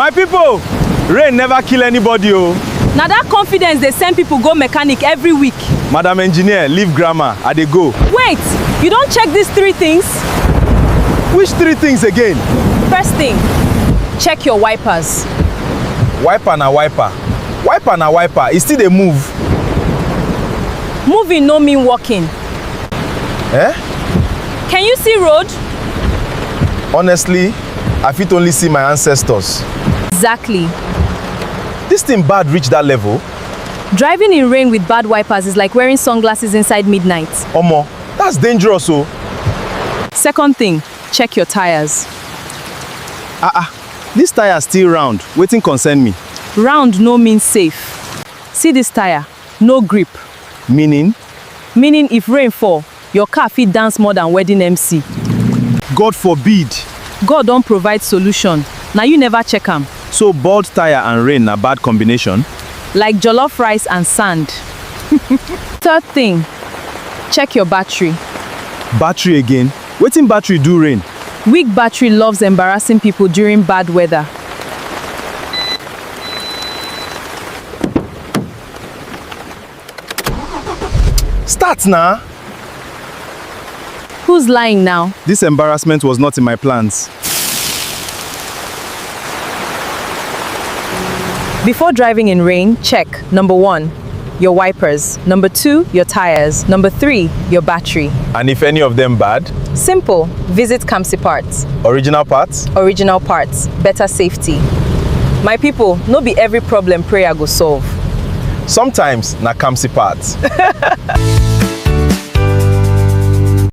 My people, rain never kill anybody. Oh. Now that confidence they send people go mechanic every week. Madam Engineer, leave grammar. I dey go. Wait, you don't check these 3 things? Which 3 things again? First thing, check your wipers. Wiper na wiper. Wiper na wiper. E still dey move. Moving no mean walking. Eh? Can you see road? Honestly, I fit only see my ancestors. Exactly. This thing bad reach that level? Driving in rain with bad wipers is like wearing sunglasses inside midnight. Omo, that's dangerous. Oh. Second thing, check your tires. This tire still round. Wetin concern me? Round no mean safe. See this tire, no grip. Meaning? Meaning if rain fall, your car fit dance more than wedding MC. God forbid. God don't provide solution. Now you never check am. So bald tire and rain na bad combination? Like jollof rice and sand. Third thing, check your battery. Battery again? Wetin battery do rain? Weak battery loves embarrassing people during bad weather. Start now. Who's lying now? This embarrassment was not in my plans. Before driving in rain, check. Number 1, your wipers. Number 2, your tires. Number 3, your battery. And if any of them bad? Simple. Visit Kamsiparts. Original parts? Original parts. Better safety. My people, no be every problem prayer go solve. Sometimes na Kamsiparts.